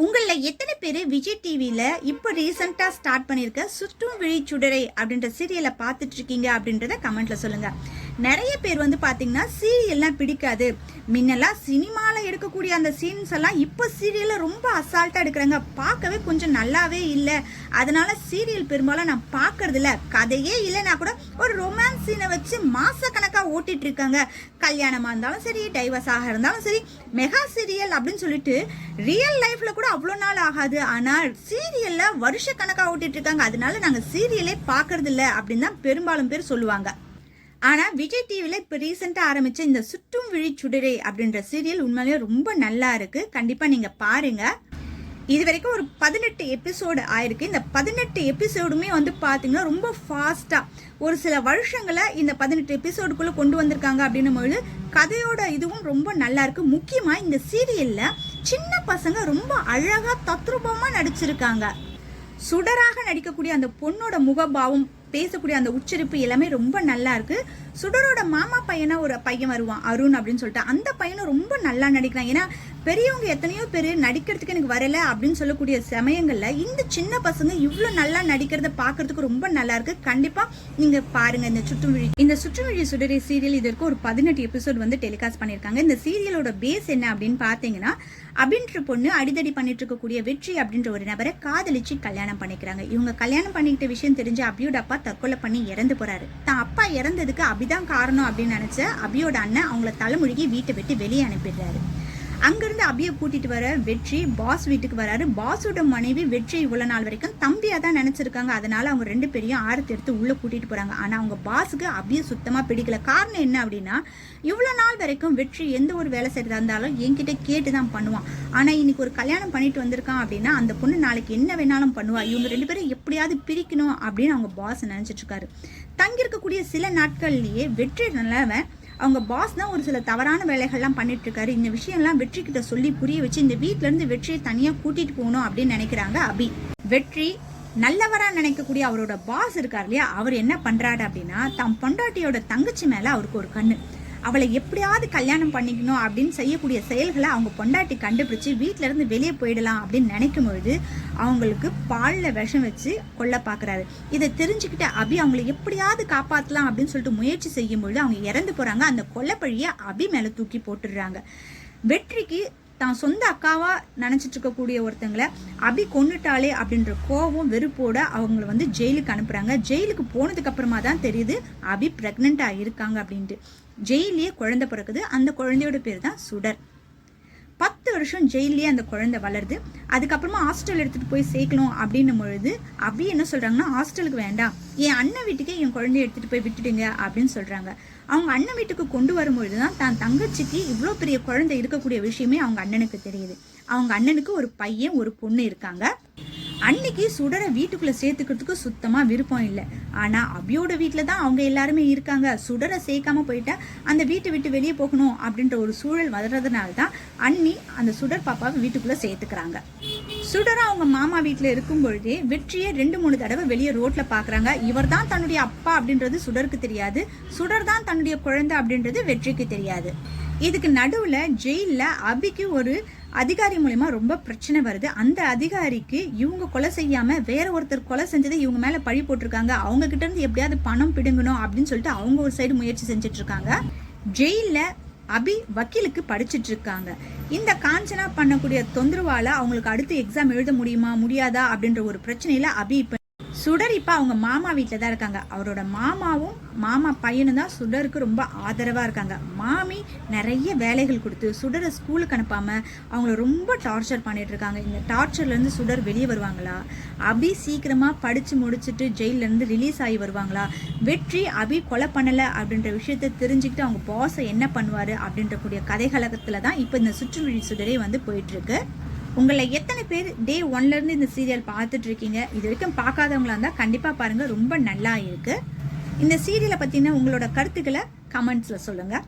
உங்கள எத்தனை பேர் விஜய் டிவியில் இப்போ ரீசெண்டாக ஸ்டார்ட் பண்ணியிருக்க சுற்றும் விழி சுடரை அப்படின்ற சீரியலை பார்த்துட்டு இருக்கீங்க அப்படின்றத கமெண்ட்ல சொல்லுங்க. நிறைய பேர் வந்து பார்த்தீங்கன்னா சீரியல்லாம் பிடிக்காது, முன்னெல்லாம் சினிமாவில் எடுக்கக்கூடிய அந்த சீன்ஸ் எல்லாம் இப்போ சீரியலில் ரொம்ப அசால்ட்டாக எடுக்கிறாங்க, பார்க்கவே கொஞ்சம் நல்லாவே இல்லை, அதனால சீரியல் பெரும்பாலும் நான் பார்க்கறதில்ல, கதையே இல்லைன்னா கூட ஒரு ரொமான்ஸ் சீனை வச்சு மாசக்கணக்காக ஓட்டிட்டு இருக்காங்க, கல்யாணமாக இருந்தாலும் சரி டைவர்ஸாக இருந்தாலும் சரி மெகா சீரியல் அப்படின்னு சொல்லிட்டு ரியல் லைஃப்ல கூட அவ்வளோ நாள் ஆகாது, ஆனால் சீரியல்ல வருஷ கணக்காக ஓட்டிட்டு இருக்காங்க, அதனால நாங்கள் சீரியலே பார்க்கறது இல்லை அப்படின்னு தான் பெரும்பாலும் பேர் சொல்லுவாங்க. ஆனா விஜய் டிவில இப்ப ரீசெண்டா ஆரம்பிச்ச இந்த சுற்றும் விழி சுடரை அப்படின்ற சீரியல் உண்மையிலேயே ரொம்ப நல்லா இருக்கு, கண்டிப்பா நீங்க பாருங்க. இது வரைக்கும் ஒரு 18 எபிசோடு ஆயிருக்கு. இந்த 18 எபிசோடுமே வந்து பாத்தீங்கன்னா ரொம்ப ஃபாஸ்டா ஒரு சில வருஷங்களை இந்த 18 எபிசோடுக்குள்ள கொண்டு வந்திருக்காங்க அப்படின்னும் பொழுது கதையோட இதுவும் ரொம்ப நல்லா இருக்கு. முக்கியமா இந்த சீரியல்ல சின்ன பசங்க ரொம்ப அழகா தத்ரூபமா நடிச்சிருக்காங்க. சுடராக நடிக்கக்கூடிய அந்த பொண்ணோட முகபாவம், பேசக்கூடிய அந்த உச்சரிப்பு எல்லாமே ரொம்ப நல்லா இருக்கு. சுடரோட மாமா பையனா ஒரு பையன் வருவான் அருண் அப்படின்னு சொல்லிட்டு, அந்த பையனும் ரொம்ப நல்லா நடிக்கிறான். ஏன்னா பெரியவங்க எத்தனையோ பேர் நடிக்கிறதுக்கு எனக்கு வரல அப்படின்னு சொல்லக்கூடிய சமயங்கள்ல இந்த சின்ன பசங்க இவ்வளவு நல்லா நடிக்கிறத பாக்குறதுக்கு ரொம்ப நல்லா இருக்கு. கண்டிப்பா நீங்க பாருங்க இந்த சுற்றுவிழி சுடரை சீரியல். இதற்கு ஒரு 18 எபிசோட் வந்து டெலிகாஸ்ட் பண்ணிருக்காங்க. இந்த சீரியலோட பேஸ் என்ன அப்படின்னு பாத்தீங்கன்னா, அப்படின்ற பொண்ணு அடிதடி பண்ணிட்டு இருக்கக்கூடிய வெற்றி அப்படின்ற ஒரு நபரை காதலிச்சு கல்யாணம் பண்ணிக்கிறாங்க. இவங்க கல்யாணம் பண்ணிக்கிட்ட விஷயம் தெரிஞ்ச அபியோட அப்பா தற்கொலை பண்ணி இறந்து போறாரு. தான் அப்பா இறந்ததுக்கு அபிதான் காரணம் அப்படின்னு நினைச்ச அபியோட அண்ணன் அவங்கள தலைமுழுகி வீட்டை விட்டு வெளியே அனுப்பிடுறாரு. அங்கிருந்து அபியை கூட்டிட்டு வர வெற்றி பாஸ் வீட்டுக்கு வராரு. பாஸோட மனைவி வெற்றி இவ்வளவு நாள் வரைக்கும் தம்பியா தான் நினைச்சிருக்காங்க, அதனால அவங்க 2 பேரையும் ஆரத்தி எடுத்து உள்ள கூட்டிட்டு போறாங்க. ஆனா அவங்க பாஸுக்கு அபியை சுத்தமா பிடிக்கல. காரணம் என்ன அப்படின்னா, இவ்வளவு நாள் வரைக்கும் வெற்றி எந்த ஒரு வேலை செய்யறதா இருந்தாலும் என்கிட்ட கேட்டுதான் பண்ணுவான், ஆனா இன்னைக்கு ஒரு கல்யாணம் பண்ணிட்டு வந்திருக்கான் அப்படின்னா அந்த பொண்ணு நாளைக்கு என்ன வேணாலும் பண்ணுவா, இவங்க 2 பேரும் எப்படியாவது பிரிக்கணும் அப்படின்னு அவங்க பாஸ் நினைச்சிட்டு இருக்காரு. தங்கியிருக்கக்கூடிய சில நாட்கள்லயே வெற்றி நல்லவன் அவங்க பாஸ் தான் ஒரு சில தவறான வேலைகள்லாம் பண்ணிட்டு இருக்காரு. இந்த விஷயம்லாம் வெற்றி கிட்ட சொல்லி புரிய வச்சு இந்த வீட்டுல இருந்து வெற்றியை தனியா கூட்டிட்டு போகணும் அப்படின்னு நினைக்கிறாங்க அபி. வெற்றி நல்லவரா நினைக்கக்கூடிய அவரோட பாஸ் இருக்காரு இல்லையா, அவர் என்ன பண்றாரு அப்படின்னா, தம் பொண்டாட்டியோட தங்கச்சி மேல அவருக்கு ஒரு கண்ணு, அவளை எப்படியாவது கல்யாணம் பண்ணிக்கணும் அப்படின்னு செய்யக்கூடிய செயல்களை அவங்க பொண்டாட்டி கண்டுபிடிச்சு வீட்டுல இருந்து வெளியே போயிடலாம் அப்படின்னு நினைக்கும் பொழுது அவங்களுக்கு பால்ல விஷம் வச்சு கொல்ல பாக்குறாரு. இதை தெரிஞ்சுக்கிட்ட அபி அவங்களை எப்படியாவது காப்பாத்தலாம் அப்படின்னு சொல்லிட்டு முயற்சி செய்யும் பொழுது அவங்க இறந்து போறாங்க. அந்த கொல்லப்பழிய அபி மேல தூக்கி போட்டுடுறாங்க. வெற்றிக்கு தான் சொந்த அக்காவா நினைச்சிட்டு இருக்கக்கூடிய ஒருத்தங்களை அபி கொன்னுட்டாலே அப்படின்ற கோபம் வெறுப்போட அவங்களை வந்து ஜெயிலுக்கு அனுப்புறாங்க. ஜெயிலுக்கு போனதுக்கு அப்புறமா தான் தெரியுது அபி பிரெக்னெண்டா இருக்காங்க அப்படின்ட்டு. ஜெயிலே குழந்தை பிறக்குது. அந்த குழந்தையோட பேர் தான் சுடர். 10 வருஷம் ஜெயிலே அந்த குழந்தை வளருது. அதுக்கப்புறமா ஹாஸ்டல் எடுத்துட்டு போய் சேர்க்கணும் அப்படின்னும் பொழுது அபி என்ன சொல்றாங்கன்னா, ஹாஸ்டலுக்கு வேண்டாம், என் அண்ணன் வீட்டுக்கே என் குழந்தைய எடுத்துட்டு போய் விட்டுடுங்க அப்படின்னு சொல்றாங்க. அவங்க அண்ணன் வீட்டுக்கு கொண்டு வரும்பொழுதுதான் தான் தங்கச்சிக்கு இவ்வளோ பெரிய குழந்தை இருக்கக்கூடிய விஷயமே அவங்க அண்ணனுக்கு தெரியுது. அவங்க அண்ணனுக்கு ஒரு பையன் ஒரு பொண்ணு இருக்காங்க. அன்னைக்கு சுடரை வீட்டுக்குள்ள சேர்த்துக்கிறதுக்கு சுத்தமா விருப்பம் இல்லை. ஆனா அபியோட வீட்டுல தான் அவங்க எல்லாருமே இருக்காங்க. சுடரை சேர்க்காம போயிட்டா அந்த வீட்டை விட்டு வெளியே போகணும் அப்படின்ற ஒரு சூழல் வர்றதுனால தான் அண்ணி அந்த சுடர் பாப்பாவை வீட்டுக்குள்ள சேர்த்துக்கிறாங்க. சுடரை அவங்க மாமா வீட்டுல இருக்கும் பொழுதே வெற்றியை 2-3 தடவை வெளியே ரோட்ல பாக்குறாங்க. இவர் தான் தன்னுடைய அப்பா அப்படின்றது சுடருக்கு தெரியாது, சுடர் தான் தன்னுடைய குழந்தை அப்படின்றது வெற்றிக்கு தெரியாது. இதுக்கு நடுவுல ஜெயில அபிக்கு ஒரு அதிகாரி மூலமா ரொம்ப பிரச்சனை வருது. அந்த அதிகாரிக்கு இவங்க கொலை செய்யாம வேற ஒருத்தர் கொலை செஞ்சதை இவங்க மேல பழி போட்டிருக்காங்க. அவங்க கிட்ட இருந்து எப்படியாவது பணம் பிடுங்கணும் அப்படின்னு சொல்லிட்டு அவங்க ஒரு சைடு முயற்சி செஞ்சுட்டு இருக்காங்க. ஜெயில அபி வக்கீலுக்கு படிச்சுட்டு இருக்காங்க. இந்த காஞ்சனா பண்ணக்கூடிய தொந்தரவால அவங்களுக்கு அடுத்து எக்ஸாம் எழுத முடியுமா முடியாதா அப்படின்ற ஒரு பிரச்சனையில அபி இப்ப சுடர் இப்ப அவங்க மாமா வீட்டுல தான் இருக்காங்க. அவரோட மாமாவும் மாமா பையனும் தான் சுடருக்கு ரொம்ப ஆதரவா இருக்காங்க. மாமி நிறைய வேலைகள் கொடுத்து சுடரை ஸ்கூலுக்கு அனுப்பாம அவங்கள ரொம்ப டார்ச்சர் பண்ணிட்டு இருக்காங்க. இந்த டார்ச்சர்ல இருந்து சுடர் வெளியே வருவாங்களா, அபி சீக்கிரமா படிச்சு முடிச்சுட்டு ஜெயில இருந்து ரிலீஸ் ஆகி வருவாங்களா, வெற்றி அபி கொலை பண்ணல அப்படின்ற விஷயத்த தெரிஞ்சுக்கிட்டு அவங்க பாஸை என்ன பண்ணுவாரு அப்படின்ற கூடிய கதைகளத்துல தான் இப்ப இந்த சுற்றுவிழி சுடரே வந்து போயிட்டு இருக்கு. உங்களை எத்தனை பேர் டே 1ல இருந்து இந்த சீரியல் பார்த்துட்டு இருக்கீங்க? இது வரைக்கும் பார்க்காதவங்களா இருந்தா கண்டிப்பா பாருங்க, ரொம்ப நல்லா இருக்கு. இந்த சீரியலை பத்தின உங்களோட கருத்துக்களை கமெண்ட்ஸ்ல சொல்லுங்க.